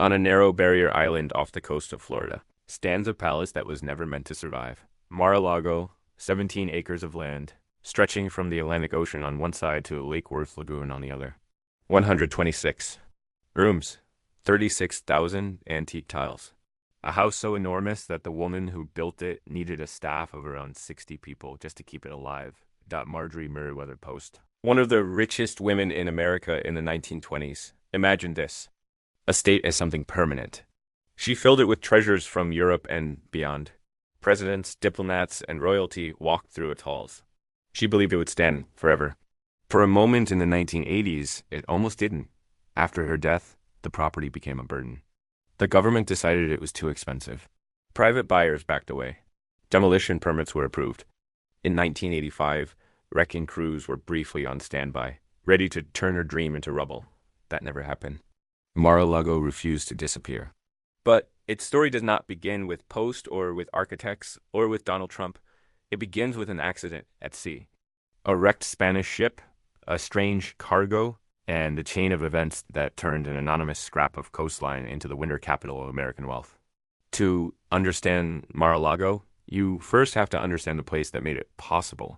On a narrow barrier island off the coast of Florida stands a palace that was never meant to survive. Mar-a-Lago, 17 acres of land, stretching from the Atlantic Ocean on one side to Lake Worth Lagoon on the other. 126 rooms, 36,000 antique tiles. A house so enormous that the woman who built it needed a staff of around 60 people just to keep it alive. Marjorie Merriweather Post. One of the richest women in America in the 1920s. Imagine this. A state as something permanent. She filled it with treasures from Europe and beyond. Presidents, diplomats, and royalty walked through its halls. She believed it would stand forever. For a moment in the 1980s, it almost didn't. After her death, the property became a burden. The government decided it was too expensive. Private buyers backed away. Demolition permits were approved. In 1985, wrecking crews were briefly on standby, ready to turn her dream into rubble. That never happened. Mar-a-Lago refused to disappear. But its story does not begin with Post or with architects or with Donald Trump. It begins with an accident at sea. A wrecked Spanish ship, a strange cargo, and a chain of events that turned an anonymous scrap of coastline into the winter capital of American wealth. To understand Mar-a-Lago, you first have to understand the place that made it possible.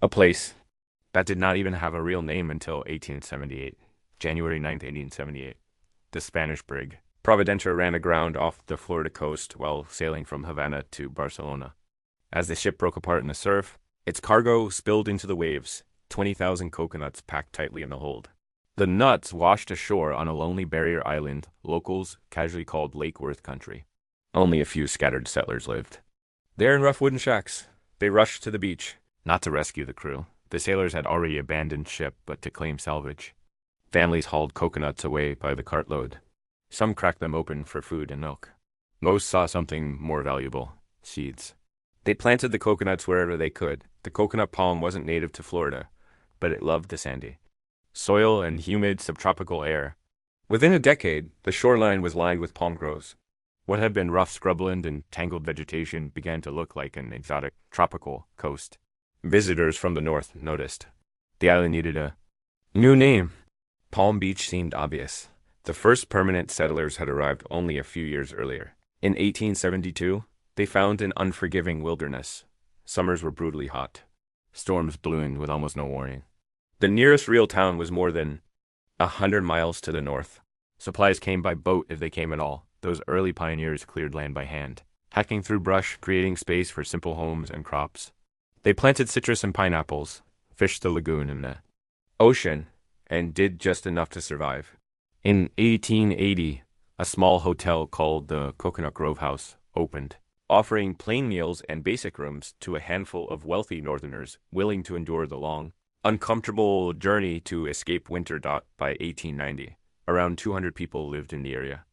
A place that did not even have a real name until 1878, January 9th, 1878. The Spanish brig Providencia ran aground off the Florida coast while sailing from Havana to Barcelona. As the ship broke apart in the surf, its cargo spilled into the waves, 20,000 coconuts packed tightly in the hold. The nuts washed ashore on a lonely barrier island locals casually called Lake Worth country. Only a few scattered settlers lived. There in rough wooden shacks, they rushed to the beach, not to rescue the crew. The sailors had already abandoned ship, but to claim salvage. Families hauled coconuts away by the cartload. Some cracked them open for food and milk. Most saw something more valuable, seeds. They planted the coconuts wherever they could. The coconut palm wasn't native to Florida, but it loved the sandy soil and humid subtropical air. Within a decade, the shoreline was lined with palm groves. What had been rough scrubland and tangled vegetation began to look like an exotic tropical coast. Visitors from the north noticed. The island needed a new name. Palm Beach seemed obvious. The first permanent settlers had arrived only a few years earlier. In 1872, they found an unforgiving wilderness. Summers were brutally hot. Storms blew in with almost no warning. The nearest real town was more than 100 miles to the north. Supplies came by boat if they came at all. Those early pioneers cleared land by hand, hacking through brush, creating space for simple homes and crops. They planted citrus and pineapples, fished the lagoon and the ocean, and did just enough to survive. In 1880, a small hotel called the Coconut Grove House opened, offering plain meals and basic rooms to a handful of wealthy northerners willing to endure the long, uncomfortable journey to escape winter. By 1890, around 200 people lived in the area.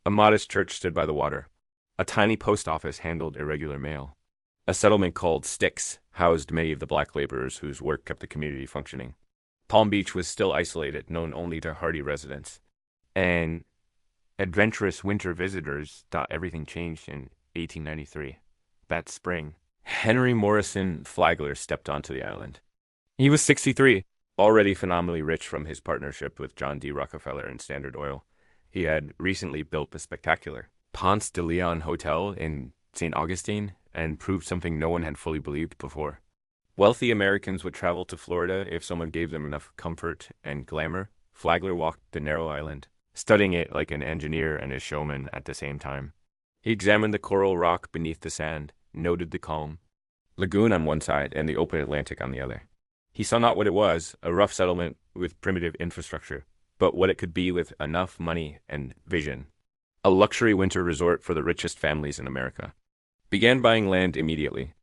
A modest church stood by the water. A tiny post office handled irregular mail. A settlement called Sticks housed many of the black laborers whose work kept the community functioning. Palm Beach was still isolated, known only to hardy residents. And adventurous winter visitors thought everything changed in 1893. That spring, Henry Morrison Flagler stepped onto the island. He was 63, already phenomenally rich from his partnership with John D. Rockefeller and Standard Oil. He had recently built the spectacular Ponce de Leon Hotel in St. Augustine and proved something no one had fully believed before. Wealthy Americans would travel to Florida if someone gave them enough comfort and glamour. Flagler walked the narrow island, studying it like an engineer and a showman at the same time. He examined the coral rock beneath the sand, noted the calm lagoon on one side and the open Atlantic on the other. He saw not what it was, a rough settlement with primitive infrastructure, but what it could be with enough money and vision. A luxury winter resort for the richest families in America. Began buying land immediately.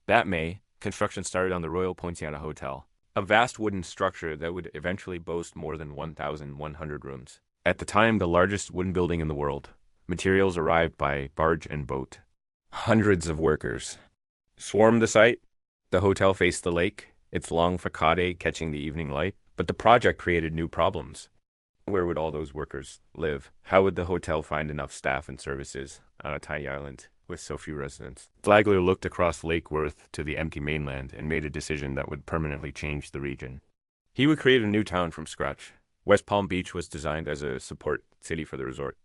That May, construction started on the Royal Poinciana Hotel, a vast wooden structure that would eventually boast more than 1,100 rooms. At the time, the largest wooden building in the world. Materials arrived by barge and boat. Hundreds of workers swarmed the site. The hotel faced the lake, its long facade catching the evening light. But the project created new problems. Where would all those workers live? How would the hotel find enough staff and services on a tiny island with so few residents? Flagler looked across Lake Worth to the empty mainland and made a decision that would permanently change the region. He would create a new town from scratch. West Palm Beach was designed as a support city for the resort.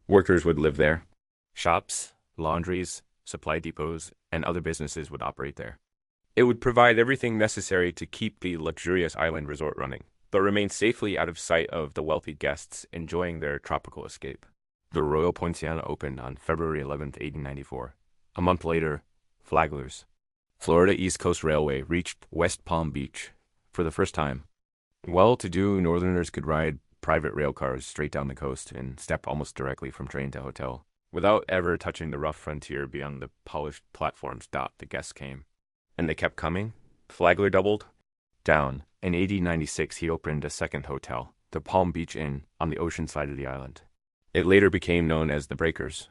Workers would live there. Shops, laundries, supply depots, and other businesses would operate there. It would provide everything necessary to keep the luxurious island resort running, but remain safely out of sight of the wealthy guests enjoying their tropical escape. The Royal Poinciana opened on February 11, 1894. A month later, Flagler's Florida East Coast Railway reached West Palm Beach for the first time. Well-to-do northerners could ride private rail cars straight down the coast and step almost directly from train to hotel, without ever touching the rough frontier beyond the polished platforms. The guests came. And they kept coming. Flagler doubled down. In 1896, he opened a second hotel, the Palm Beach Inn, on the ocean side of the island. It later became known as the Breakers.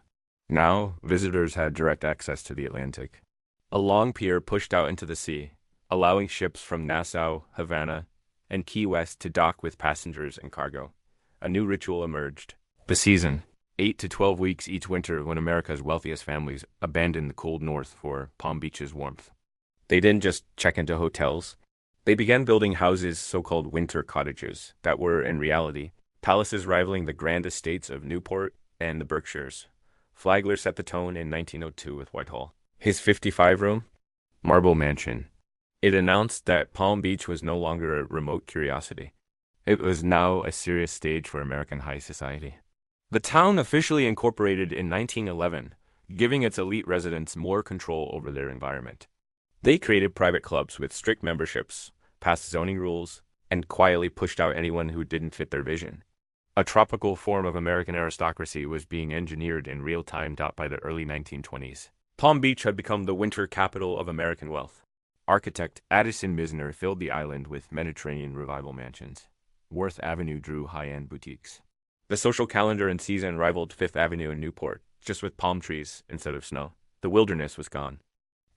Now, visitors had direct access to the Atlantic. A long pier pushed out into the sea, allowing ships from Nassau, Havana, and Key West to dock with passengers and cargo. A new ritual emerged. The season, 8 to 12 weeks each winter when America's wealthiest families abandoned the cold north for Palm Beach's warmth. They didn't just check into hotels. They began building houses, so-called winter cottages, that were, in reality, palaces rivaling the grand estates of Newport and the Berkshires. Flagler set the tone in 1902 with Whitehall. His 55-room, marble mansion. It announced that Palm Beach was no longer a remote curiosity. It was now a serious stage for American high society. The town officially incorporated in 1911, giving its elite residents more control over their environment. They created private clubs with strict memberships, passed zoning rules, and quietly pushed out anyone who didn't fit their vision. A tropical form of American aristocracy was being engineered in real time by the early 1920s. Palm Beach had become the winter capital of American wealth. Architect Addison Misner filled the island with Mediterranean revival mansions. Worth Avenue drew high-end boutiques. The social calendar and season rivaled Fifth Avenue in Newport, just with palm trees instead of snow. The wilderness was gone.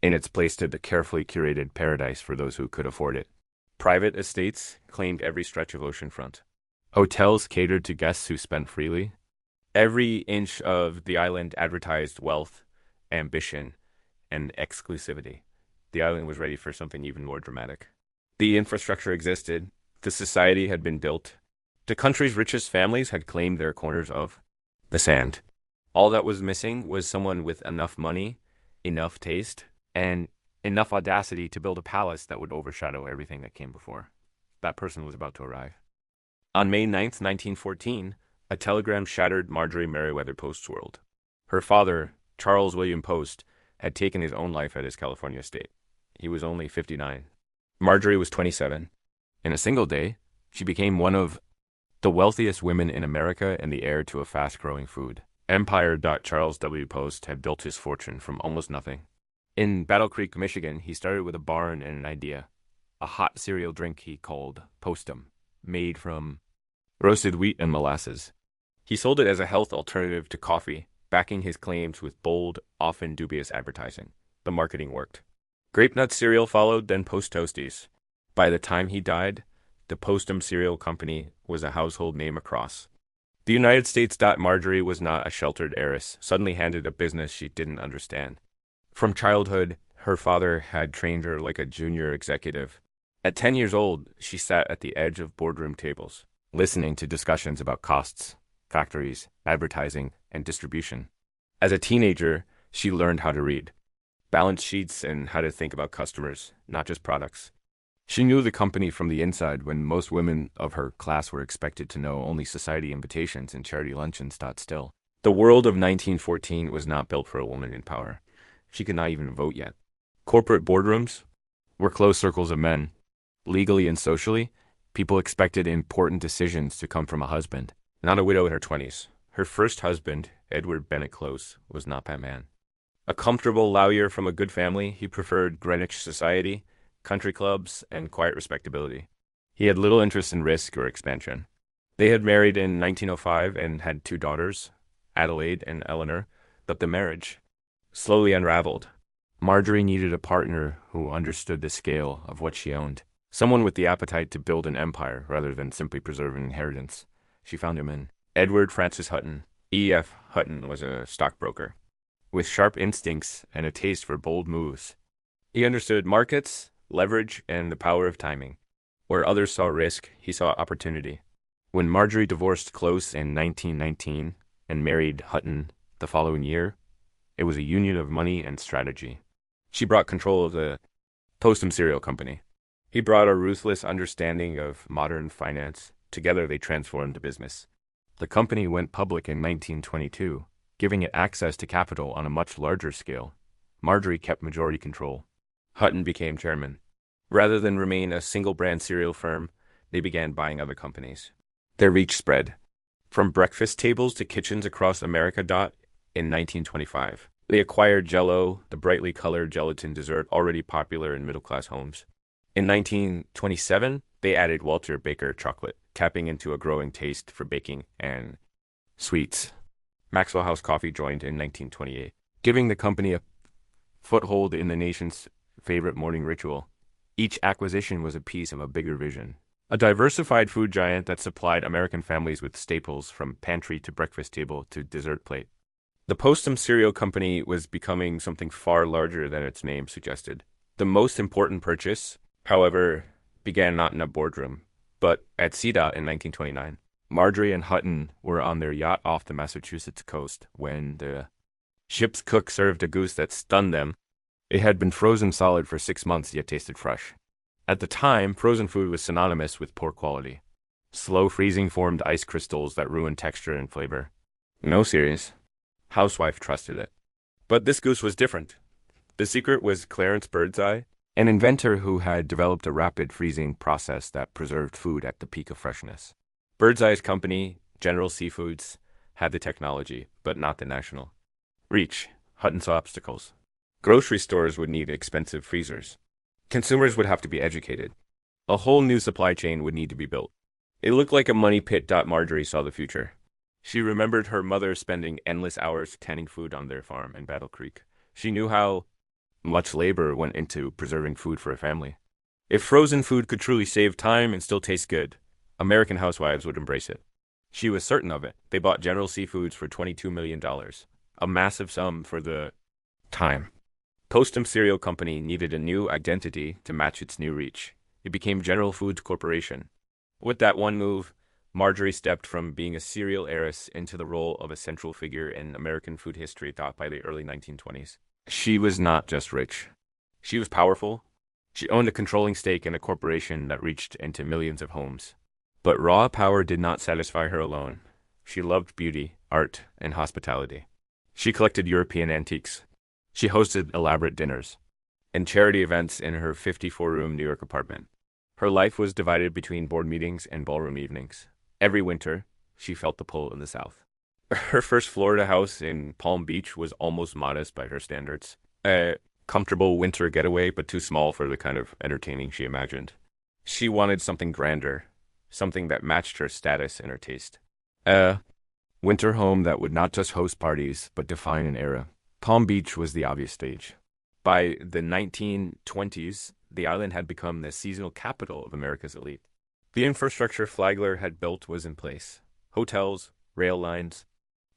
In its place stood the carefully curated paradise for those who could afford it. Private estates claimed every stretch of oceanfront. Hotels catered to guests who spent freely. Every inch of the island advertised wealth, ambition, and exclusivity. The island was ready for something even more dramatic. The infrastructure existed. The society had been built. The country's richest families had claimed their corners of the sand. All that was missing was someone with enough money, enough taste, and enough audacity to build a palace that would overshadow everything that came before. That person was about to arrive. On May 9th, 1914, a telegram shattered Marjorie Merriweather Post's world. Her father, Charles William Post, had taken his own life at his California estate. He was only 59. Marjorie was 27. In a single day, she became one of the wealthiest women in America and the heir to a fast-growing food empire. Charles W. Post had built his fortune from almost nothing. In Battle Creek, Michigan, he started with a barn and an idea, a hot cereal drink he called Postum, made from roasted wheat and molasses. He sold it as a health alternative to coffee, backing his claims with bold, often dubious advertising. The marketing worked. Grape Nut cereal followed, then Post Toasties. By the time he died, the Postum Cereal Company was a household name across the United States. Marjorie was not a sheltered heiress, suddenly handed a business she didn't understand. From childhood, her father had trained her like a junior executive. At 10 years old, she sat at the edge of boardroom tables, listening to discussions about costs, factories, advertising, and distribution. As a teenager, she learned how to read balance sheets and how to think about customers, not just products. She knew the company from the inside when most women of her class were expected to know only society invitations and charity luncheons. Still, the world of 1914 was not built for a woman in power. She could not even vote yet. Corporate boardrooms were closed circles of men. Legally and socially, people expected important decisions to come from a husband, not a widow in her 20s. Her first husband, Edward Bennett Close, was not that man. A comfortable lawyer from a good family, he preferred Greenwich society, country clubs, and quiet respectability. He had little interest in risk or expansion. They had married in 1905 and had 2 daughters, Adelaide and Eleanor, but the marriage slowly unraveled. Marjorie needed a partner who understood the scale of what she owned, someone with the appetite to build an empire rather than simply preserve an inheritance. She found him in Edward Francis Hutton. E.F. Hutton was a stockbroker with sharp instincts and a taste for bold moves. He understood markets, leverage, and the power of timing. Where others saw risk, he saw opportunity. When Marjorie divorced Close in 1919, and married Hutton the following year. It was a union of money and strategy. She brought control of the Postum Cereal Company. He brought a ruthless understanding of modern finance. Together they transformed the business. The company went public in 1922, giving it access to capital on a much larger scale. Marjorie kept majority control. Hutton became chairman. Rather than remain a single-brand cereal firm, they began buying other companies. Their reach spread from breakfast tables to kitchens across America. In 1925, they acquired Jell-O, the brightly colored gelatin dessert already popular in middle-class homes. In 1927, they added Walter Baker chocolate, tapping into a growing taste for baking and sweets. Maxwell House Coffee joined in 1928, giving the company a foothold in the nation's favorite morning ritual. Each acquisition was a piece of a bigger vision. A diversified food giant that supplied American families with staples from pantry to breakfast table to dessert plate. The Postum Cereal Company was becoming something far larger than its name suggested. The most important purchase, however, began not in a boardroom, but at CDOT in 1929. Marjorie and Hutton were on their yacht off the Massachusetts coast when the ship's cook served a goose that stunned them. It had been frozen solid for 6 months, yet tasted fresh. At the time, frozen food was synonymous with poor quality. Slow freezing formed ice crystals that ruined texture and flavor. No serious. Housewife trusted it. But this goose was different. The secret was Clarence Birdseye, an inventor who had developed a rapid freezing process that preserved food at the peak of freshness. Birdseye's company, General Seafoods, had the technology, but not the national reach. Hutton saw obstacles. Grocery stores would need expensive freezers. Consumers would have to be educated. A whole new supply chain would need to be built. It looked like a money pit. Marjorie saw the future. She remembered her mother spending endless hours canning food on their farm in Battle Creek. She knew how much labor went into preserving food for a family. If frozen food could truly save time and still taste good, American housewives would embrace it. She was certain of it. They bought General Seafoods for $22 million, a massive sum for the time. Postum Cereal Company needed a new identity to match its new reach. It became General Foods Corporation. With that one move, Marjorie stepped from being a cereal heiress into the role of a central figure in American food history by the early 1920s. She was not just rich. She was powerful. She owned a controlling stake in a corporation that reached into millions of homes. But raw power did not satisfy her alone. She loved beauty, art, and hospitality. She collected European antiques. She hosted elaborate dinners and charity events in her 54-room New York apartment. Her life was divided between board meetings and ballroom evenings. Every winter, she felt the pull in the South. Her first Florida house in Palm Beach was almost modest by her standards. A comfortable winter getaway, but too small for the kind of entertaining she imagined. She wanted something grander, something that matched her status and her taste. A winter home that would not just host parties, but define an era. Palm Beach was the obvious stage. By the 1920s, the island had become the seasonal capital of America's elite. The infrastructure Flagler had built was in place. Hotels, rail lines,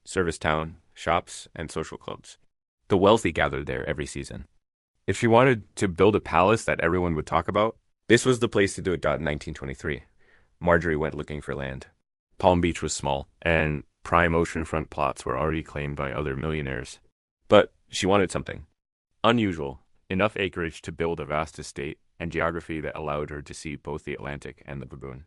service town, shops, and social clubs. The wealthy gathered there every season. If she wanted to build a palace that everyone would talk about, this was the place to do it. In 1923, Marjorie went looking for land. Palm Beach was small, and prime oceanfront plots were already claimed by other millionaires. But she wanted something unusual, enough acreage to build a vast estate and geography that allowed her to see both the Atlantic and the Lagoon.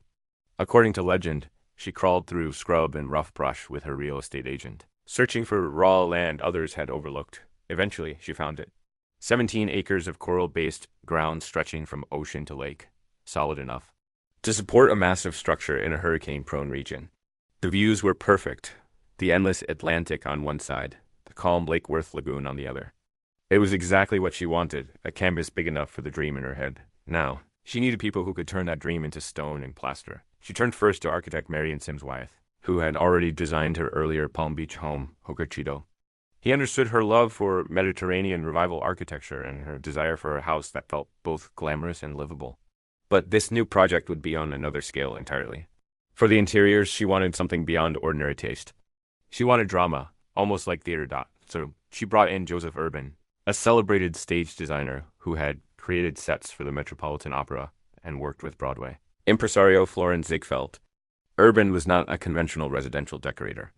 According to legend, she crawled through scrub and rough brush with her real estate agent, searching for raw land others had overlooked. Eventually, she found it. 17 acres of coral-based ground stretching from ocean to lake, solid enough to support a massive structure in a hurricane-prone region. The views were perfect, the endless Atlantic on one side, the calm Lake Worth Lagoon on the other. It was exactly what she wanted, a canvas big enough for the dream in her head. Now, she needed people who could turn that dream into stone and plaster. She turned first to architect Marion Sims Wyeth, who had already designed her earlier Palm Beach home, Hokkaido. He understood her love for Mediterranean revival architecture and her desire for a house that felt both glamorous and livable. But this new project would be on another scale entirely. For the interiors, she wanted something beyond ordinary taste. She wanted drama, almost like theater. So she brought in Joseph Urban, a celebrated stage designer who had created sets for the Metropolitan Opera and worked with Broadway. Impresario Florin Ziegfeld. Urban was not a conventional residential decorator.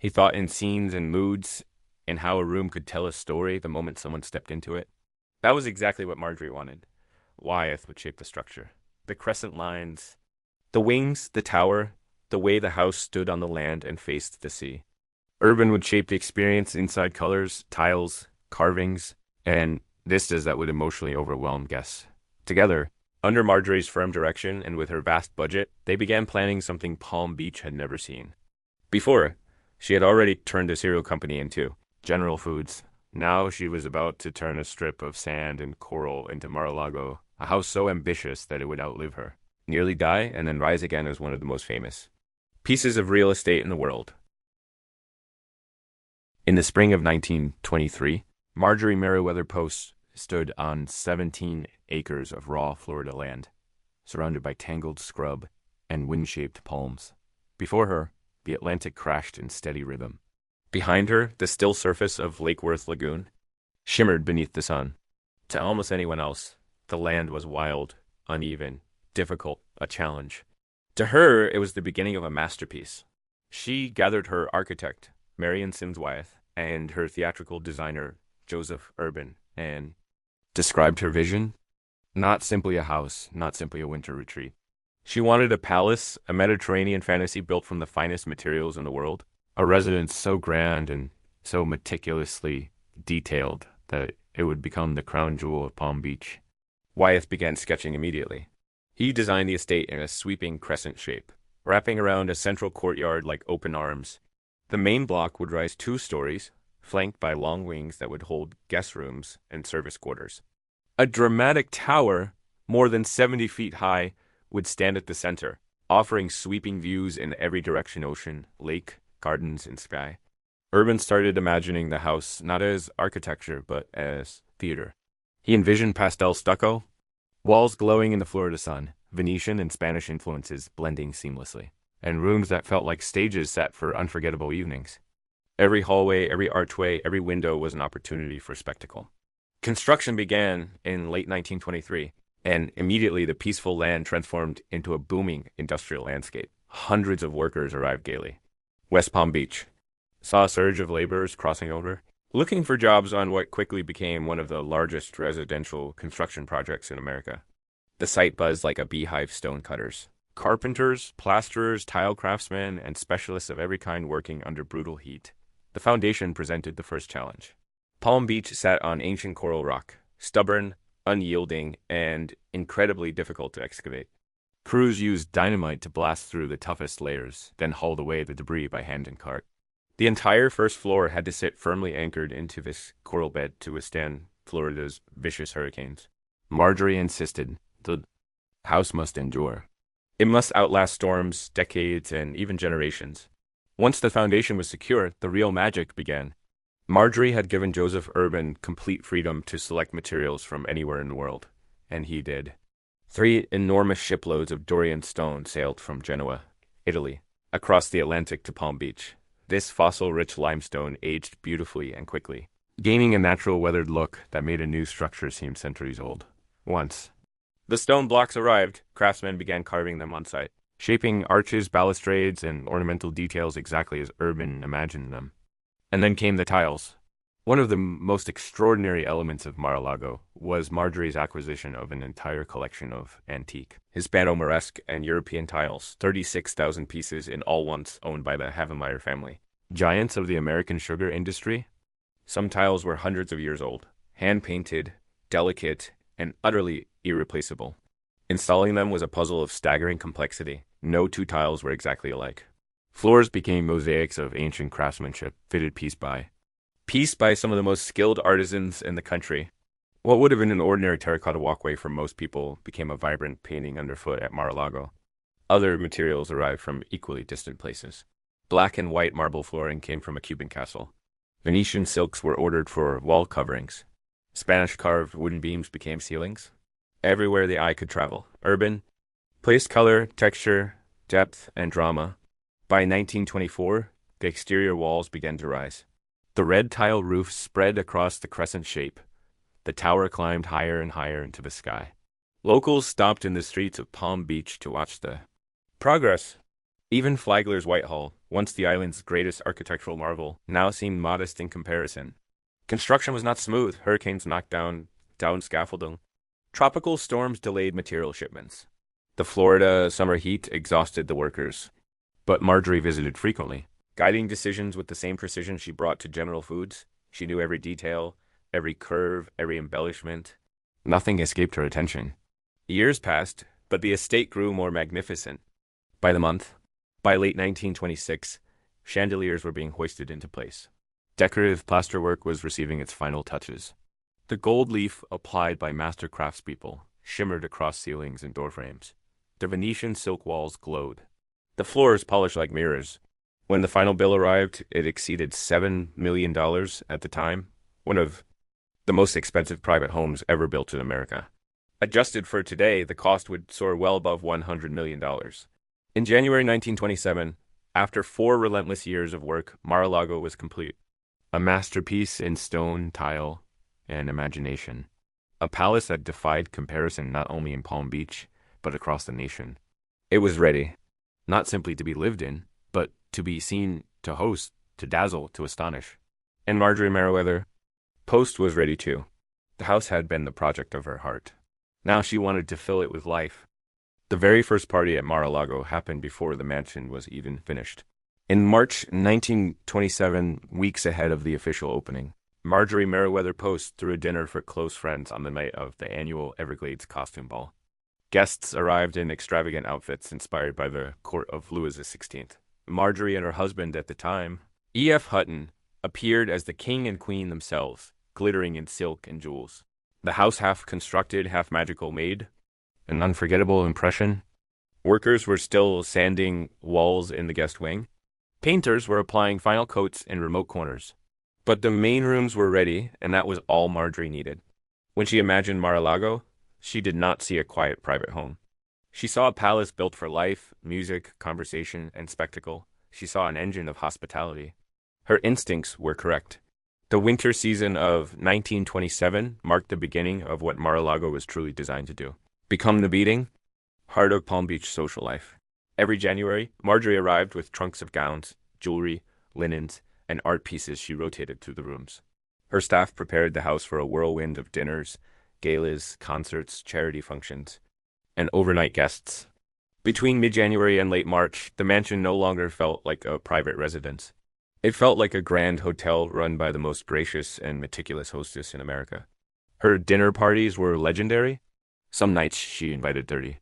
He thought in scenes and moods and how a room could tell a story the moment someone stepped into it. That was exactly what Marjorie wanted. Wyeth would shape the structure. The crescent lines, the wings, the tower, the way the house stood on the land and faced the sea. Urban would shape the experience inside colors, tiles, carvings, and vistas that would emotionally overwhelm guests. Together, under Marjorie's firm direction and with her vast budget, they began planning something Palm Beach had never seen. Before, she had already turned a cereal company into General Foods. Now she was about to turn a strip of sand and coral into Mar-a-Lago, a house so ambitious that it would outlive her, nearly die, and then rise again as one of the most famous pieces of real estate in the world. In the spring of 1923, Marjorie Merriweather Post stood on 17 acres of raw Florida land, surrounded by tangled scrub and wind-shaped palms. Before her, the Atlantic crashed in steady rhythm. Behind her, the still surface of Lake Worth Lagoon shimmered beneath the sun. To almost anyone else, the land was wild, uneven, difficult, a challenge. To her, it was the beginning of a masterpiece. She gathered her architect, Marion Sims Wyeth, and her theatrical designer, Joseph Urban, and described her vision. Not simply a house, not simply a winter retreat. She wanted a palace, a Mediterranean fantasy built from the finest materials in the world, a residence so grand and so meticulously detailed that it would become the crown jewel of Palm Beach. Wyeth began sketching immediately. He designed the estate in a sweeping crescent shape, wrapping around a central courtyard like open arms. The main block would rise 2 stories, flanked by long wings that would hold guest rooms and service quarters. A dramatic tower, more than 70 feet high, would stand at the center, offering sweeping views in every direction: ocean, lake, gardens, and sky. Urban started imagining the house not as architecture, but as theater. He envisioned pastel stucco, walls glowing in the Florida sun, Venetian and Spanish influences blending seamlessly, and rooms that felt like stages set for unforgettable evenings. Every hallway, every archway, every window was an opportunity for spectacle. Construction began in late 1923, and immediately the peaceful land transformed into a booming industrial landscape. Hundreds of workers arrived gaily. West Palm Beach saw a surge of laborers crossing over, looking for jobs on what quickly became one of the largest residential construction projects in America. The site buzzed like a beehive of stonecutters. Carpenters, plasterers, tile craftsmen, and specialists of every kind working under brutal heat. The foundation presented the first challenge. Palm Beach sat on ancient coral rock, stubborn, unyielding, and incredibly difficult to excavate. Crews used dynamite to blast through the toughest layers, then hauled away the debris by hand and cart. The entire first floor had to sit firmly anchored into this coral bed to withstand Florida's vicious hurricanes. Marjorie insisted the house must endure. It must outlast storms, decades, and even generations. Once the foundation was secure, the real magic began. Marjorie had given Joseph Urban complete freedom to select materials from anywhere in the world, and he did. 3 enormous shiploads of Dorian stone sailed from Genoa, Italy, across the Atlantic to Palm Beach. This fossil-rich limestone aged beautifully and quickly, gaining a natural weathered look that made a new structure seem centuries old. Once the stone blocks arrived, craftsmen began carving them on site, shaping arches, balustrades, and ornamental details exactly as Urban imagined them. And then came the tiles. One of the most extraordinary elements of Mar-a-Lago was Marjorie's acquisition of an entire collection of antique, Hispano-Moresque, and European tiles, 36,000 pieces in all once owned by the Havemeyer family. Giants of the American sugar industry, some tiles were hundreds of years old, hand-painted, delicate, and utterly irreplaceable. Installing them was a puzzle of staggering complexity. No 2 tiles were exactly alike. Floors became mosaics of ancient craftsmanship, fitted piece by some of the most skilled artisans in the country. What would have been an ordinary terracotta walkway for most people became a vibrant painting underfoot at Mar-a-Lago. Other materials arrived from equally distant places. Black and white marble flooring came from a Cuban castle. Venetian silks were ordered for wall coverings. Spanish-carved wooden beams became ceilings. Everywhere the eye could travel, Urban placed color, texture, depth, and drama. By 1924, the exterior walls began to rise. The red tile roof spread across the crescent shape. The tower climbed higher and higher into the sky. Locals stopped in the streets of Palm Beach to watch the progress. Even Flagler's Whitehall, once the island's greatest architectural marvel, now seemed modest in comparison. Construction was not smooth. Hurricanes knocked down scaffolding. Tropical storms delayed material shipments. The Florida summer heat exhausted the workers. But Marjorie visited frequently, guiding decisions with the same precision she brought to General Foods. She knew every detail, every curve, every embellishment. Nothing escaped her attention. Years passed, but the estate grew more magnificent. By the month, by late 1926, chandeliers were being hoisted into place. Decorative plasterwork was receiving its final touches. The gold leaf applied by master craftspeople shimmered across ceilings and doorframes. The Venetian silk walls glowed. The floors polished like mirrors. When the final bill arrived, it exceeded $7 million at the time, one of the most expensive private homes ever built in America. Adjusted for today, the cost would soar well above $100 million. In January 1927, after 4 relentless years of work, Mar-a-Lago was complete. A masterpiece in stone, tile, and imagination. A palace that defied comparison not only in Palm Beach, but across the nation. It was ready, not simply to be lived in, but to be seen, to host, to dazzle, to astonish. And Marjorie Merriweather Post was ready too. The house had been the project of her heart. Now she wanted to fill it with life. The very first party at Mar-a-Lago happened before the mansion was even finished. In March 1927, weeks ahead of the official opening, Marjorie Merriweather Post threw a dinner for close friends on the night of the annual Everglades costume ball. Guests arrived in extravagant outfits inspired by the court of Louis XVI. Marjorie and her husband at the time, E.F. Hutton, appeared as the king and queen themselves, glittering in silk and jewels. The house half constructed, half magical made an unforgettable impression. Workers were still sanding walls in the guest wing. Painters were applying final coats in remote corners. But the main rooms were ready, and that was all Marjorie needed. When she imagined Mar-a-Lago, she did not see a quiet private home. She saw a palace built for life, music, conversation, and spectacle. She saw an engine of hospitality. Her instincts were correct. The winter season of 1927 marked the beginning of what Mar-a-Lago was truly designed to do. Become the beating heart of Palm Beach social life. Every January, Marjorie arrived with trunks of gowns, jewelry, linens, and art pieces she rotated through the rooms. Her staff prepared the house for a whirlwind of dinners, galas, concerts, charity functions, and overnight guests. Between mid-January and late March, the mansion no longer felt like a private residence. It felt like a grand hotel run by the most gracious and meticulous hostess in America. Her dinner parties were legendary. Some nights she invited 30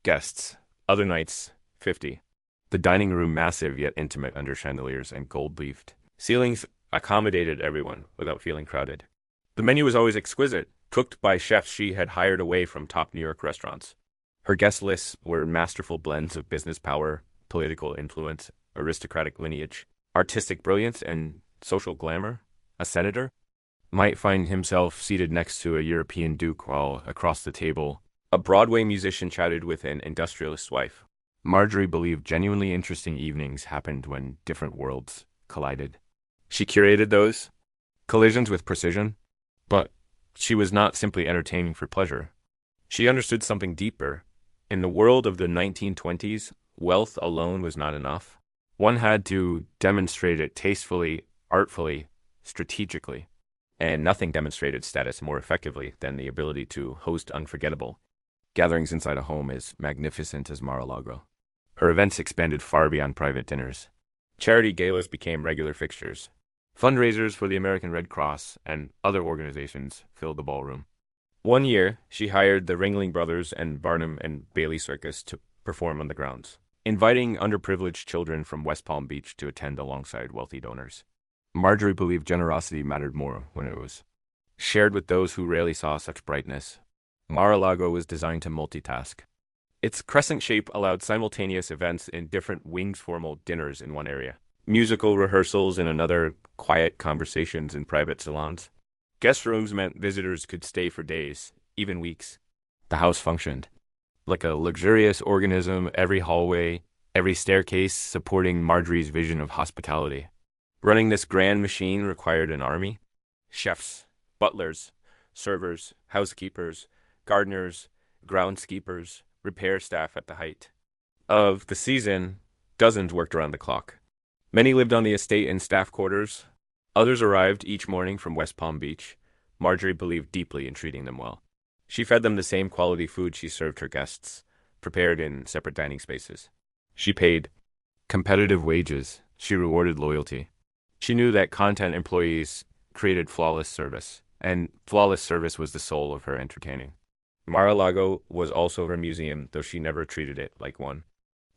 guests, other nights 50. The dining room massive yet intimate under chandeliers and gold-leafed. Ceilings accommodated everyone without feeling crowded. The menu was always exquisite, cooked by chefs she had hired away from top New York restaurants. Her guest lists were masterful blends of business power, political influence, aristocratic lineage, artistic brilliance, and social glamour. A senator might find himself seated next to a European duke while across the table, a Broadway musician chatted with an industrialist's wife. Marjorie believed genuinely interesting evenings happened when different worlds collided. She curated those collisions with precision, but she was not simply entertaining for pleasure. She understood something deeper. In the world of the 1920s, wealth alone was not enough. One had to demonstrate it tastefully, artfully, strategically, and nothing demonstrated status more effectively than the ability to host unforgettable gatherings inside a home as magnificent as Mar-a-Lago. Her events expanded far beyond private dinners. Charity galas became regular fixtures. Fundraisers for the American Red Cross and other organizations filled the ballroom. One year, she hired the Ringling Brothers and Barnum and Bailey Circus to perform on the grounds, inviting underprivileged children from West Palm Beach to attend alongside wealthy donors. Marjorie believed generosity mattered more when it was shared with those who rarely saw such brightness. Mar-a-Lago was designed to multitask. Its crescent shape allowed simultaneous events in different wings-formal dinners in one area, musical rehearsals in another, quiet conversations in private salons. Guest rooms meant visitors could stay for days, even weeks. The house functioned like a luxurious organism, every hallway, every staircase supporting Marjorie's vision of hospitality. Running this grand machine required an army. Chefs, butlers, servers, housekeepers, gardeners, groundskeepers, repair staff at the height of the season, dozens worked around the clock. Many lived on the estate in staff quarters. Others arrived each morning from West Palm Beach. Marjorie believed deeply in treating them well. She fed them the same quality food she served her guests, prepared in separate dining spaces. She paid competitive wages. She rewarded loyalty. She knew that content employees created flawless service, and flawless service was the soul of her entertaining. Mar-a-Lago was also her museum, though she never treated it like one.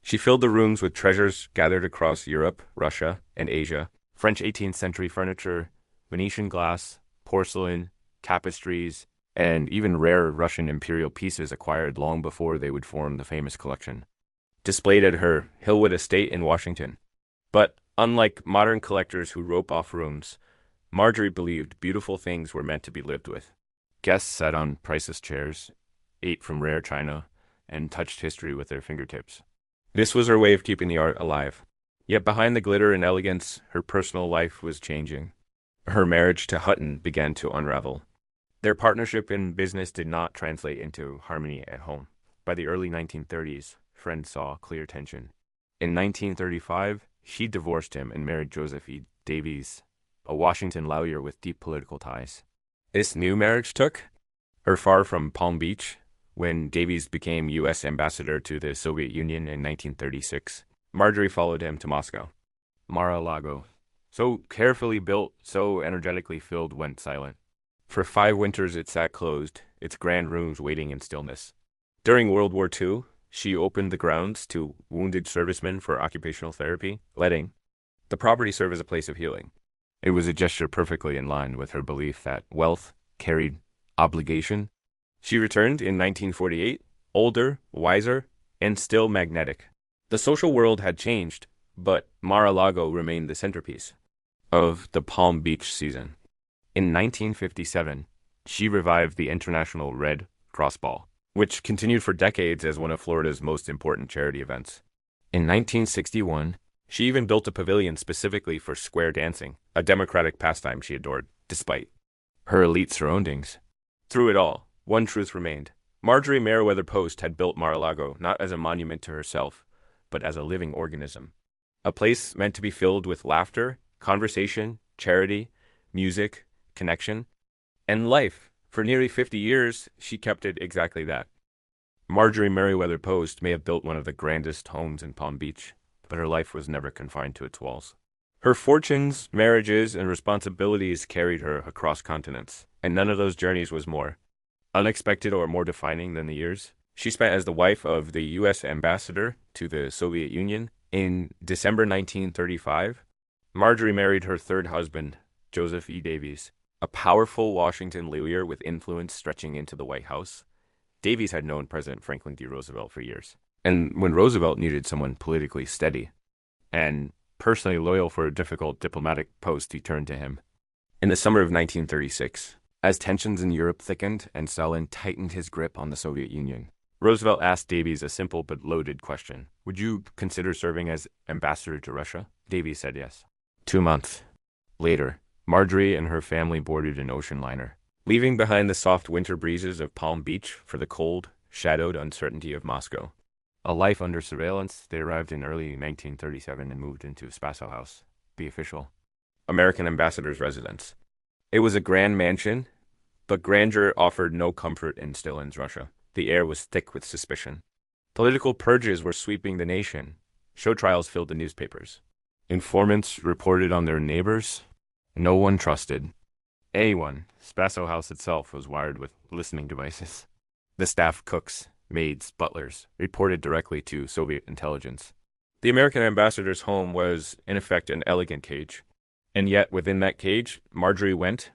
She filled the rooms with treasures gathered across Europe, Russia, and Asia. French 18th century furniture, Venetian glass, porcelain, tapestries, and even rare Russian imperial pieces acquired long before they would form the famous collection, displayed at her Hillwood estate in Washington. But unlike modern collectors who rope off rooms, Marjorie believed beautiful things were meant to be lived with. Guests sat on priceless chairs, ate from rare china, and touched history with their fingertips. This was her way of keeping the art alive. Yet behind the glitter and elegance, her personal life was changing. Her marriage to Hutton began to unravel. Their partnership in business did not translate into harmony at home. By the early 1930s, friends saw clear tension. In 1935, she divorced him and married Joseph E. Davies, a Washington lawyer with deep political ties. This new marriage took her far from Palm Beach. When Davies became U.S. ambassador to the Soviet Union in 1936, Marjorie followed him to Moscow. Mar-a-Lago, so carefully built, so energetically filled, went silent. For 5 winters it sat closed, its grand rooms waiting in stillness. During World War II, she opened the grounds to wounded servicemen for occupational therapy, letting the property serve as a place of healing. It was a gesture perfectly in line with her belief that wealth carried obligation. She returned in 1948, older, wiser, and still magnetic. The social world had changed, but Mar-a-Lago remained the centerpiece of the Palm Beach season. In 1957, she revived the International Red Cross Ball, which continued for decades as one of Florida's most important charity events. In 1961, she even built a pavilion specifically for square dancing, a democratic pastime she adored, despite her elite surroundings. Through it all, one truth remained. Marjorie Merriweather Post had built Mar-a-Lago not as a monument to herself, but as a living organism. A place meant to be filled with laughter, conversation, charity, music, connection, and life. For nearly 50 years, she kept it exactly that. Marjorie Merriweather Post may have built one of the grandest homes in Palm Beach, but her life was never confined to its walls. Her fortunes, marriages, and responsibilities carried her across continents, and none of those journeys was more unexpected or more defining than the years she spent as the wife of the U.S. ambassador to the Soviet Union. In December 1935, Marjorie married her third husband, Joseph E. Davies, a powerful Washington lawyer with influence stretching into the White House. Davies had known President Franklin D. Roosevelt for years, and when Roosevelt needed someone politically steady and personally loyal for a difficult diplomatic post, he turned to him. In the summer of 1936, as tensions in Europe thickened and Stalin tightened his grip on the Soviet Union, Roosevelt asked Davies a simple but loaded question. Would you consider serving as ambassador to Russia? Davies said yes. 2 months later, Marjorie and her family boarded an ocean liner, leaving behind the soft winter breezes of Palm Beach for the cold, shadowed uncertainty of Moscow. A life under surveillance, they arrived in early 1937 and moved into Spaso House, the official American ambassador's residence. It was a grand mansion, but grandeur offered no comfort in Stalin's Russia. The air was thick with suspicion. Political purges were sweeping the nation. Show trials filled the newspapers. Informants reported on their neighbors. No one trusted anyone. Spaso House itself was wired with listening devices. The staff, cooks, maids, butlers, reported directly to Soviet intelligence. The American ambassador's home was, in effect, an elegant cage. And yet, within that cage, Marjorie went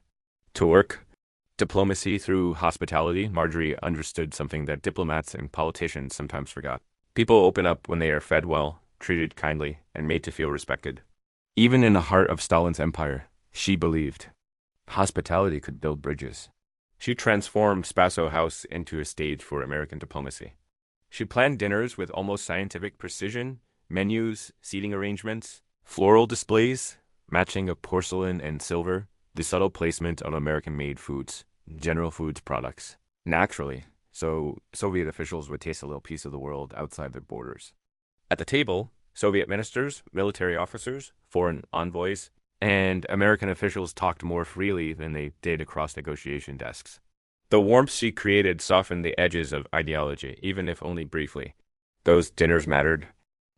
to work. Diplomacy through hospitality. Marjorie understood something that diplomats and politicians sometimes forgot. People open up when they are fed well, treated kindly, and made to feel respected. Even in the heart of Stalin's empire, she believed hospitality could build bridges. She transformed Spaso House into a stage for American diplomacy. She planned dinners with almost scientific precision, menus, seating arrangements, floral displays, matching of porcelain and silver, the subtle placement of American-made foods, General Foods products. Naturally, so Soviet officials would taste a little piece of the world outside their borders. At the table, Soviet ministers, military officers, foreign envoys, and American officials talked more freely than they did across negotiation desks. The warmth she created softened the edges of ideology, even if only briefly. Those dinners mattered.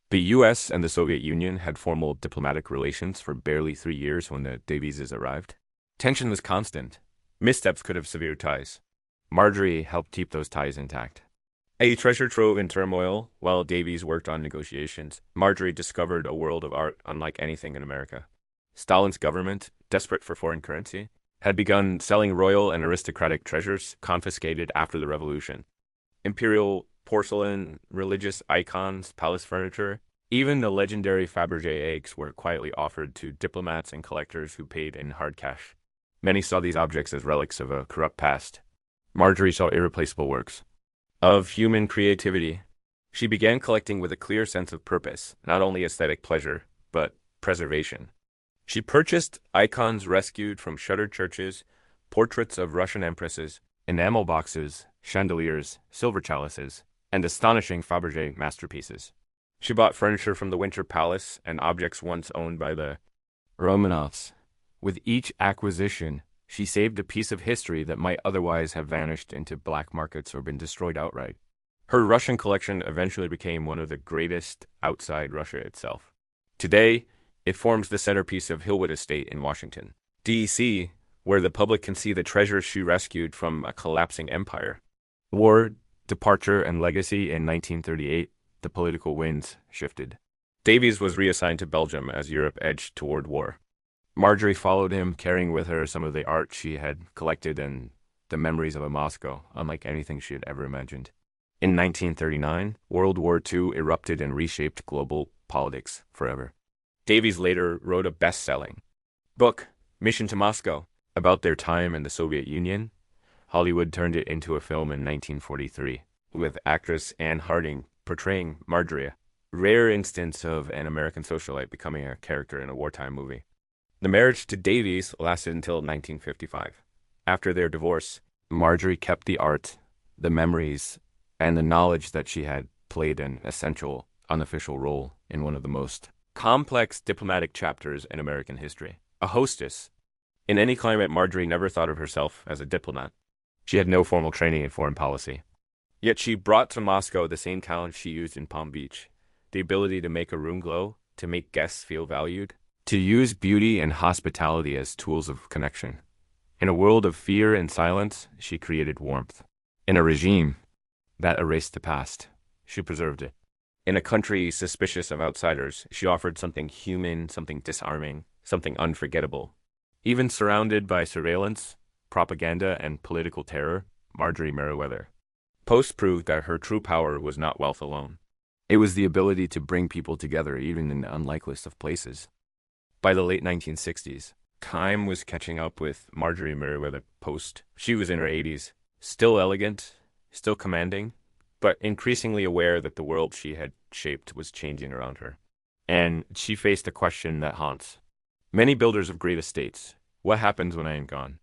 The U.S. and the Soviet Union had formal diplomatic relations for barely 3 years when the Davises arrived. Tension was constant. Missteps could have severed ties. Marjorie helped keep those ties intact. A treasure trove in turmoil, while Davies worked on negotiations, Marjorie discovered a world of art unlike anything in America. Stalin's government, desperate for foreign currency, had begun selling royal and aristocratic treasures confiscated after the revolution. Imperial porcelain, religious icons, palace furniture, even the legendary Fabergé eggs were quietly offered to diplomats and collectors who paid in hard cash. Many saw these objects as relics of a corrupt past. Marjorie saw irreplaceable works of human creativity. She began collecting with a clear sense of purpose, not only aesthetic pleasure, but preservation. She purchased icons rescued from shuttered churches, portraits of Russian empresses, enamel boxes, chandeliers, silver chalices, and astonishing Fabergé masterpieces. She bought furniture from the Winter Palace and objects once owned by the Romanovs. With each acquisition, she saved a piece of history that might otherwise have vanished into black markets or been destroyed outright. Her Russian collection eventually became one of the greatest outside Russia itself. Today, it forms the centerpiece of Hillwood Estate in Washington, D.C., where the public can see the treasures she rescued from a collapsing empire. War, departure, and legacy in 1938, the political winds shifted. Davies was reassigned to Belgium as Europe edged toward war. Marjorie followed him, carrying with her some of the art she had collected and the memories of a Moscow, unlike anything she had ever imagined. In 1939, World War II erupted and reshaped global politics forever. Davies later wrote a best-selling book, Mission to Moscow, about their time in the Soviet Union. Hollywood turned it into a film in 1943, with actress Anne Harding portraying Marjorie, a rare instance of an American socialite becoming a character in a wartime movie. The marriage to Davies lasted until 1955. After their divorce, Marjorie kept the art, the memories, and the knowledge that she had played an essential, unofficial role in one of the most complex diplomatic chapters in American history. A hostess. In any climate, Marjorie never thought of herself as a diplomat. She had no formal training in foreign policy. Yet she brought to Moscow the same talent she used in Palm Beach, the ability to make a room glow, to make guests feel valued, to use beauty and hospitality as tools of connection. In a world of fear and silence, she created warmth. In a regime that erased the past, she preserved it. In a country suspicious of outsiders, she offered something human, something disarming, something unforgettable. Even surrounded by surveillance, propaganda, and political terror, Marjorie Merriweather Post proved that her true power was not wealth alone. It was the ability to bring people together even in the unlikeliest of places. By the late 1960s, time was catching up with Marjorie Merriweather Post. She was in her 80s, still elegant, still commanding, but increasingly aware that the world she had shaped was changing around her. And she faced a question that haunts many builders of great estates. What happens when I am gone?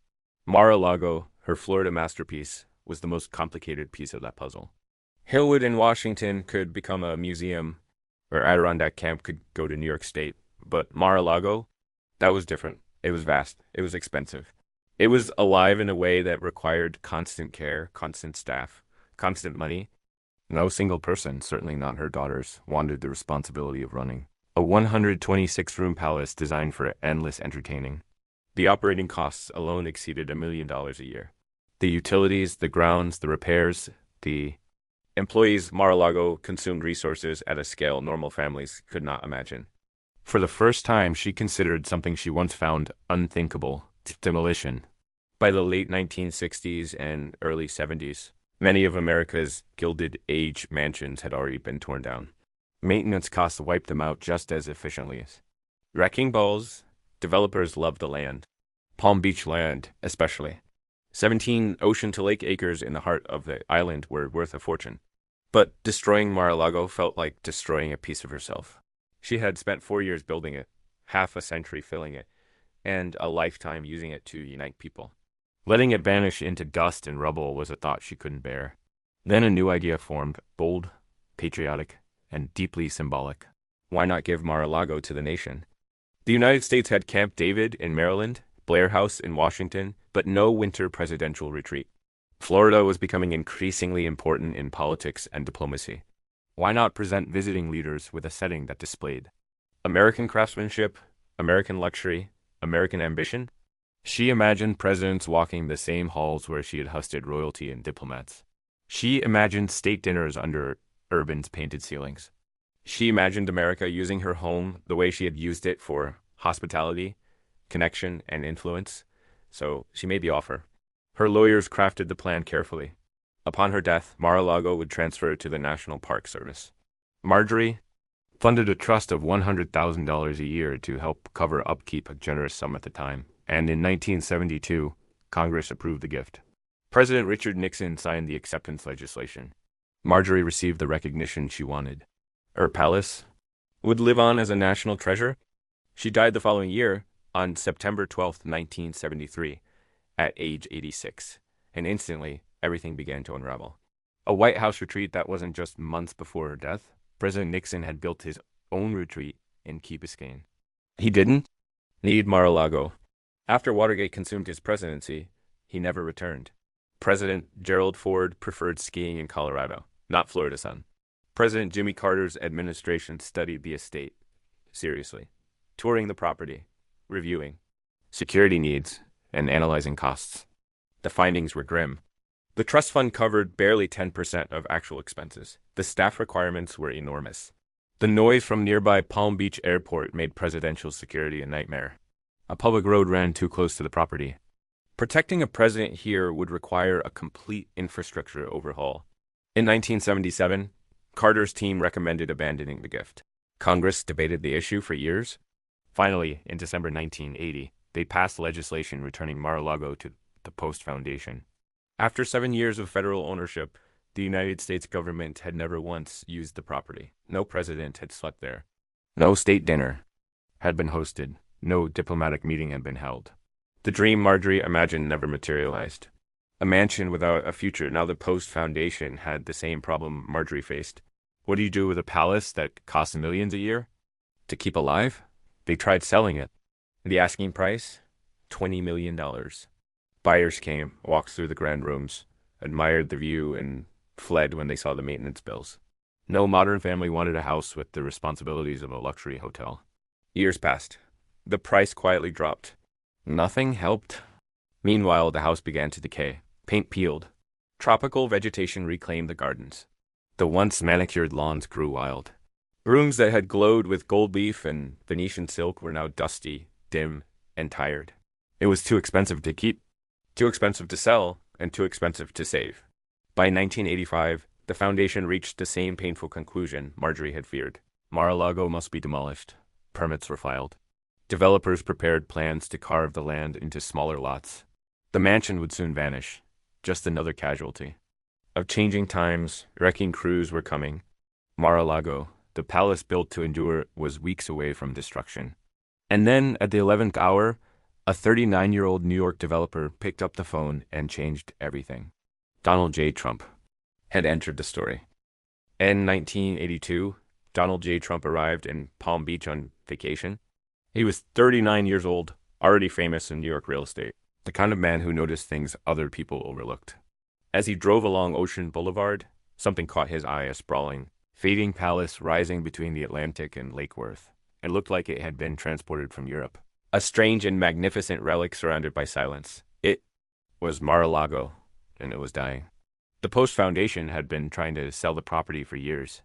Mar-a-Lago, her Florida masterpiece, was the most complicated piece of that puzzle. Hillwood in Washington could become a museum, or Adirondack Camp could go to New York State. But Mar-a-Lago, that was different. It was vast. It was expensive. It was alive in a way that required constant care, constant staff, constant money. No single person, certainly not her daughters, wanted the responsibility of running a 126-room palace designed for endless entertaining. The operating costs alone exceeded $1 million a year. The utilities, the grounds, the repairs, the employees, Mar-a-Lago consumed resources at a scale normal families could not imagine. For the first time, she considered something she once found unthinkable: demolition. By the late 1960s and early 70s, many of America's Gilded Age mansions had already been torn down. Maintenance costs wiped them out just as efficiently. Wrecking balls, developers loved the land. Palm Beach land, especially. 17 ocean-to-lake acres in the heart of the island were worth a fortune. But destroying Mar-a-Lago felt like destroying a piece of herself. She had spent 4 years building it, half a century filling it, and a lifetime using it to unite people. Letting it vanish into dust and rubble was a thought she couldn't bear. Then a new idea formed, bold, patriotic, and deeply symbolic. Why not give Mar-a-Lago to the nation? The United States had Camp David in Maryland, Blair House in Washington, but no winter presidential retreat. Florida was becoming increasingly important in politics and diplomacy. Why not present visiting leaders with a setting that displayed American craftsmanship, American luxury, American ambition? She imagined presidents walking the same halls where she had hosted royalty and diplomats. She imagined state dinners under Urban's painted ceilings. She imagined America using her home the way she had used it for hospitality, connection, and influence. So she made the offer. Her lawyers crafted the plan carefully. Upon her death, Mar-a-Lago would transfer to the National Park Service. Marjorie funded a trust of $100,000 a year to help cover upkeep, a generous sum at the time. And in 1972, Congress approved the gift. President Richard Nixon signed the acceptance legislation. Marjorie received the recognition she wanted. Her palace would live on as a national treasure. She died the following year, on September 12, 1973, at age 86, and instantly everything began to unravel. A White House retreat that wasn't just months before her death. President Nixon had built his own retreat in Key Biscayne. He didn't need Mar-a-Lago. After Watergate consumed his presidency, he never returned. President Gerald Ford preferred skiing in Colorado, not Florida sun. President Jimmy Carter's administration studied the estate seriously, touring the property, reviewing security needs, and analyzing costs. The findings were grim. The trust fund covered barely 10% of actual expenses. The staff requirements were enormous. The noise from nearby Palm Beach Airport made presidential security a nightmare. A public road ran too close to the property. Protecting a president here would require a complete infrastructure overhaul. In 1977, Carter's team recommended abandoning the gift. Congress debated the issue for years. Finally, in December 1980, they passed legislation returning Mar-a-Lago to the Post Foundation. After 7 years of federal ownership, the United States government had never once used the property. No president had slept there. No state dinner had been hosted. No diplomatic meeting had been held. The dream Marjorie imagined never materialized. A mansion without a future. Now the Post Foundation had the same problem Marjorie faced. What do you do with a palace that costs millions a year to keep alive? They tried selling it. The asking price? $20 million. Buyers came, walked through the grand rooms, admired the view, and fled when they saw the maintenance bills. No modern family wanted a house with the responsibilities of a luxury hotel. Years passed. The price quietly dropped. Nothing helped. Meanwhile, the house began to decay. Paint peeled. Tropical vegetation reclaimed the gardens. The once manicured lawns grew wild. Rooms that had glowed with gold leaf and Venetian silk were now dusty, dim, and tired. It was too expensive to keep, too expensive to sell, and too expensive to save. By 1985, the foundation reached the same painful conclusion Marjorie had feared. Mar-a-Lago must be demolished. Permits were filed. Developers prepared plans to carve the land into smaller lots. The mansion would soon vanish, just another casualty. Of changing times, wrecking crews were coming. Mar-a-Lago, the palace built to endure, was weeks away from destruction. And then, at the 11th hour, a 39-year-old New York developer picked up the phone and changed everything. Donald J. Trump had entered the story. In 1982, Donald J. Trump arrived in Palm Beach on vacation. He was 39 years old, already famous in New York real estate, the kind of man who noticed things other people overlooked. As he drove along Ocean Boulevard, something caught his eye, a sprawling, fading palace rising between the Atlantic and Lake Worth. It looked like it had been transported from Europe. A strange and magnificent relic surrounded by silence. It was Mar-a-Lago, and it was dying. The Post Foundation had been trying to sell the property for years.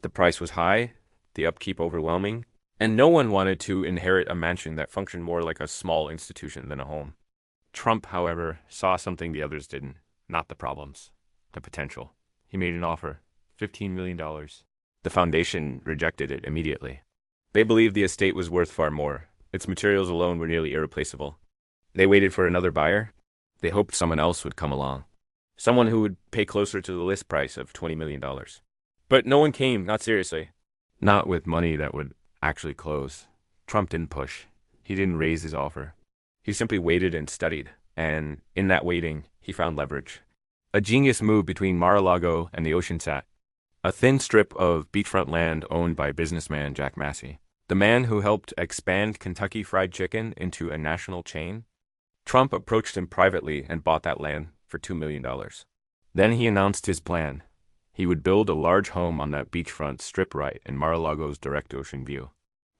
The price was high, the upkeep overwhelming, and no one wanted to inherit a mansion that functioned more like a small institution than a home. Trump, however, saw something the others didn't. Not the problems, the potential. He made an offer, $15 million. The foundation rejected it immediately. They believed the estate was worth far more. Its materials alone were nearly irreplaceable. They waited for another buyer. They hoped someone else would come along. Someone who would pay closer to the list price of $20 million. But no one came, not seriously. Not with money that would actually close. Trump didn't push. He didn't raise his offer. He simply waited and studied. And in that waiting, he found leverage. A genius move between Mar-a-Lago and the ocean sat. A thin strip of beachfront land owned by businessman Jack Massey. The man who helped expand Kentucky Fried Chicken into a national chain? Trump approached him privately and bought that land for $2 million. Then he announced his plan. He would build a large home on that beachfront strip right in Mar-a-Lago's direct ocean view.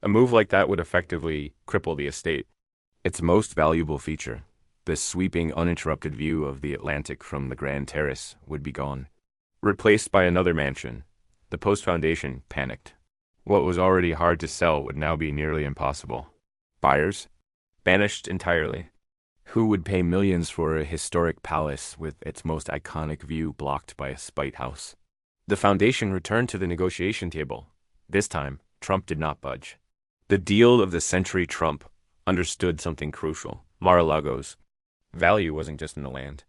A move like that would effectively cripple the estate. Its most valuable feature, this sweeping, uninterrupted view of the Atlantic from the Grand Terrace, would be gone. Replaced by another mansion, the Post Foundation panicked. What was already hard to sell would now be nearly impossible. Buyers? Banished entirely. Who would pay millions for a historic palace with its most iconic view blocked by a spite house? The foundation returned to the negotiation table. This time, Trump did not budge. The deal of the century. Trump understood something crucial. Mar-a-Lago's value wasn't just in the land.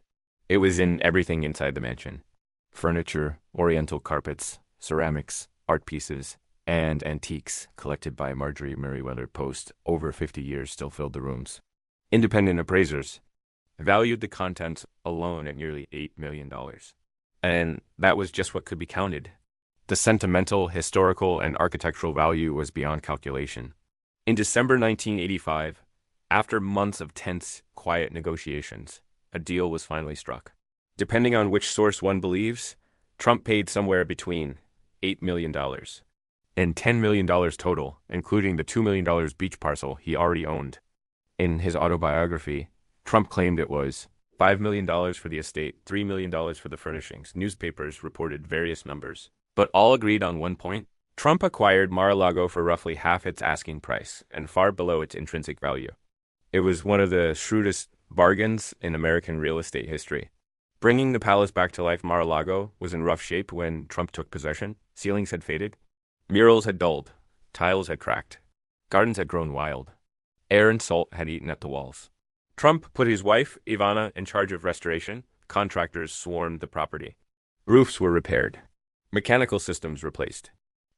It was in everything inside the mansion. Furniture, oriental carpets, ceramics, art pieces, and antiques collected by Marjorie Merriweather Post over 50 years still filled the rooms. Independent appraisers valued the contents alone at nearly $8 million. And that was just what could be counted. The sentimental, historical, and architectural value was beyond calculation. In December 1985, after months of tense, quiet negotiations, a deal was finally struck. Depending on which source one believes, Trump paid somewhere between $8 million and $10 million total, including the $2 million beach parcel he already owned. In his autobiography, Trump claimed it was $5 million for the estate, $3 million for the furnishings. Newspapers reported various numbers, but all agreed on one point. Trump acquired Mar-a-Lago for roughly half its asking price and far below its intrinsic value. It was one of the shrewdest bargains in American real estate history. Bringing the palace back to life, Mar-a-Lago was in rough shape when Trump took possession. Ceilings had faded. Murals had dulled. Tiles had cracked. Gardens had grown wild. Air and salt had eaten at the walls. Trump put his wife, Ivana, in charge of restoration. Contractors swarmed the property. Roofs were repaired. Mechanical systems replaced.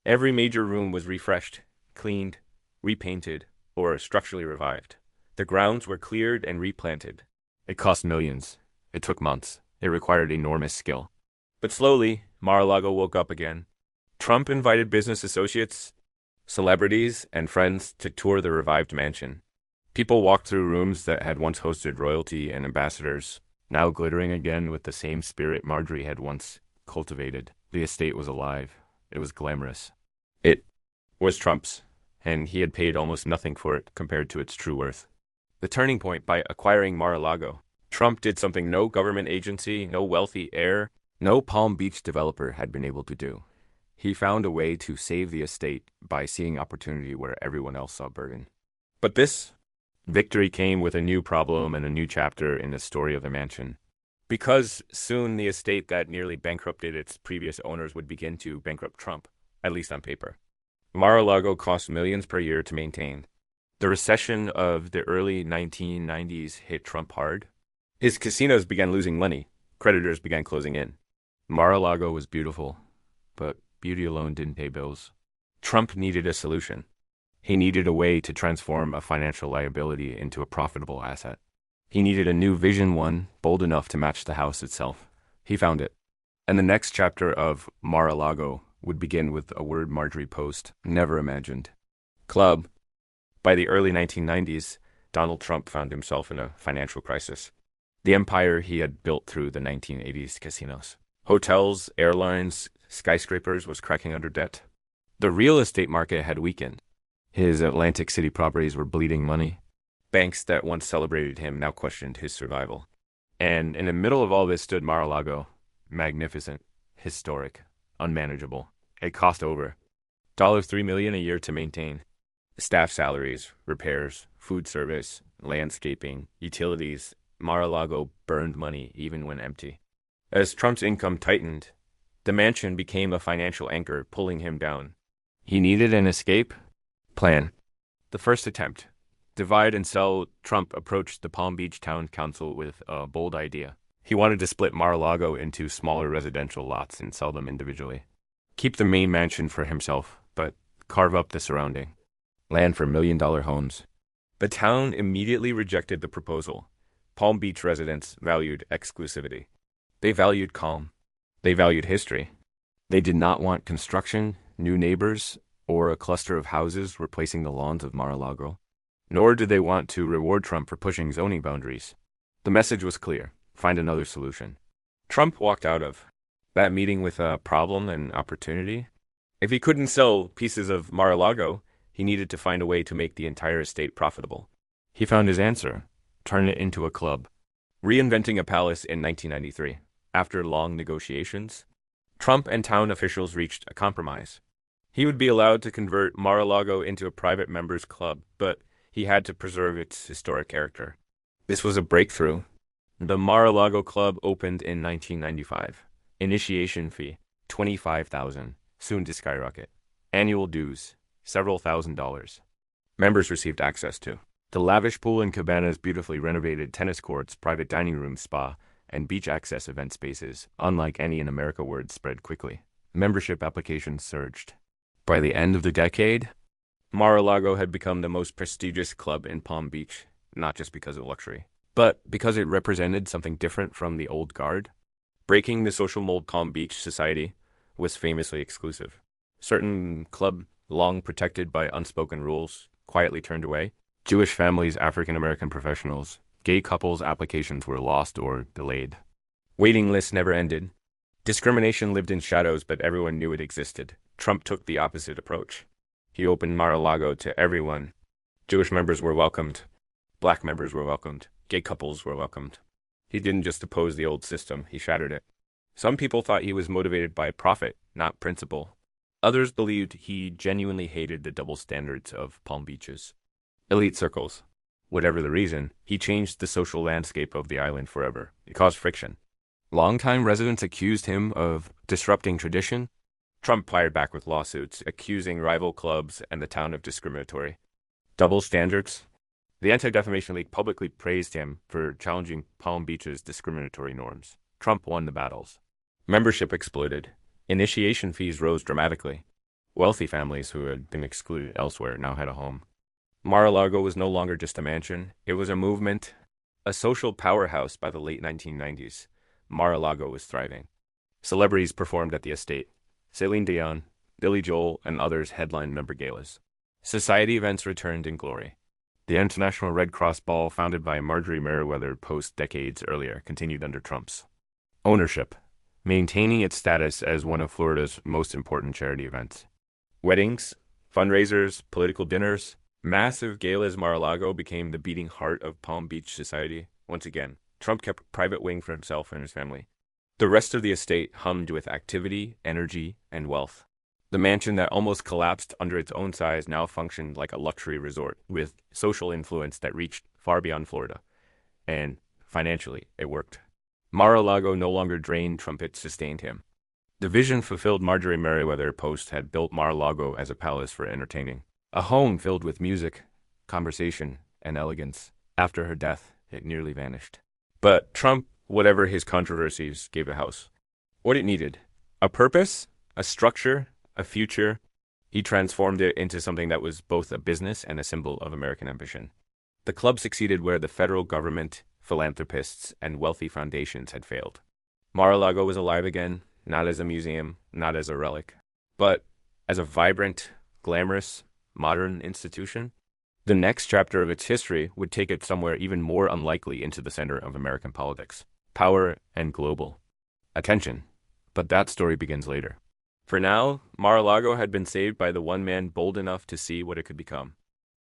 Every major room was refreshed, cleaned, repainted, or structurally revived. The grounds were cleared and replanted. It cost millions. It took months. It required enormous skill. But slowly, Mar-a-Lago woke up again. Trump invited business associates, celebrities, and friends to tour the revived mansion. People walked through rooms that had once hosted royalty and ambassadors, now glittering again with the same spirit Marjorie had once cultivated. The estate was alive. It was glamorous. It was Trump's, and he had paid almost nothing for it compared to its true worth. The turning point, by acquiring Mar-a-Lago, Trump did something no government agency, no wealthy heir, no Palm Beach developer had been able to do. He found a way to save the estate by seeing opportunity where everyone else saw burden. But this victory came with a new problem and a new chapter in the story of the mansion. Because soon the estate that nearly bankrupted its previous owners would begin to bankrupt Trump, at least on paper. Mar-a-Lago cost millions per year to maintain. The recession of the early 1990s hit Trump hard. His casinos began losing money. Creditors began closing in. Mar-a-Lago was beautiful, but beauty alone didn't pay bills. Trump needed a solution. He needed a way to transform a financial liability into a profitable asset. He needed a new vision, one bold enough to match the house itself. He found it. And the next chapter of Mar-a-Lago would begin with a word Marjorie Post never imagined. Club. By the early 1990s, Donald Trump found himself in a financial crisis. The empire he had built through the 1980s casinos. Hotels, airlines, skyscrapers was cracking under debt. The real estate market had weakened. His Atlantic City properties were bleeding money. Banks that once celebrated him now questioned his survival. And in the middle of all this stood Mar-a-Lago, magnificent, historic, unmanageable. It cost over $3 million a year to maintain. Staff salaries, repairs, food service, landscaping, utilities. Mar-a-Lago burned money even when empty. As Trump's income tightened, the mansion became a financial anchor pulling him down. He needed an escape plan. The first attempt, divide and sell. Trump approached the Palm Beach Town Council with a bold idea. He wanted to split Mar-a-Lago into smaller residential lots and sell them individually. Keep the main mansion for himself, but carve up the surrounding. Land for million-dollar homes. The town immediately rejected the proposal. Palm Beach residents valued exclusivity. They valued calm. They valued history. They did not want construction, new neighbors, or a cluster of houses replacing the lawns of Mar-a-Lago. Nor did they want to reward Trump for pushing zoning boundaries. The message was clear: find another solution. Trump walked out of that meeting with a problem and opportunity. If he couldn't sell pieces of Mar-a-Lago, he needed to find a way to make the entire estate profitable. He found his answer: turn it into a club. Reinventing a palace in 1993. After long negotiations, Trump and town officials reached a compromise. He would be allowed to convert Mar-a-Lago into a private members club, but he had to preserve its historic character. This was a breakthrough. The Mar-a-Lago Club opened in 1995. Initiation fee, $25,000, soon to skyrocket. Annual dues, several $1,000s. Members received access to the lavish pool and cabanas, beautifully renovated tennis courts, private dining rooms, spa, and beach access event spaces, unlike any in America, word spread quickly. Membership applications surged. By the end of the decade, Mar-a-Lago had become the most prestigious club in Palm Beach, not just because of luxury, but because it represented something different from the old guard. Breaking the social mold, Palm Beach society was famously exclusive. Certain clubs, long protected by unspoken rules, quietly turned away. Jewish families, African American professionals, gay couples' applications were lost or delayed. Waiting lists never ended. Discrimination lived in shadows, but everyone knew it existed. Trump took the opposite approach. He opened Mar-a-Lago to everyone. Jewish members were welcomed. Black members were welcomed. Gay couples were welcomed. He didn't just oppose the old system, he shattered it. Some people thought he was motivated by profit, not principle. Others believed he genuinely hated the double standards of Palm Beach's elite circles. Whatever the reason, he changed the social landscape of the island forever. It caused friction. Longtime residents accused him of disrupting tradition. Trump fired back with lawsuits, accusing rival clubs and the town of discriminatory double standards. The Anti-Defamation League publicly praised him for challenging Palm Beach's discriminatory norms. Trump won the battles. Membership exploded. Initiation fees rose dramatically. Wealthy families who had been excluded elsewhere now had a home. Mar-a-Lago was no longer just a mansion. It was a movement, a social powerhouse. By the late 1990s. Mar-a-Lago was thriving. Celebrities performed at the estate. Celine Dion, Billy Joel, and others headlined member galas. Society events returned in glory. The International Red Cross Ball, founded by Marjorie Merriweather Post decades earlier, continued under Trump's ownership, maintaining its status as one of Florida's most important charity events. Weddings, fundraisers, political dinners, massive galas. Mar-a-Lago became the beating heart of Palm Beach society. Once again, Trump kept a private wing for himself and his family. The rest of the estate hummed with activity, energy, and wealth. The mansion that almost collapsed under its own size now functioned like a luxury resort with social influence that reached far beyond Florida. And financially, it worked. Mar-a-Lago no longer drained Trump, it sustained him. The vision fulfilled. Marjorie Merriweather Post had built Mar-a-Lago as a palace for entertaining, a home filled with music, conversation, and elegance. After her death, it nearly vanished. But Trump, whatever his controversies, gave the house what it needed: a purpose, a structure, a future. He transformed it into something that was both a business and a symbol of American ambition. The club succeeded where the federal government, philanthropists, and wealthy foundations had failed. Mar-a-Lago was alive again, not as a museum, not as a relic, but as a vibrant, glamorous, modern institution. The next chapter of its history would take it somewhere even more unlikely, into the center of American politics, power, and global attention. But that story begins later. For now, Mar-a-Lago had been saved by the one man bold enough to see what it could become.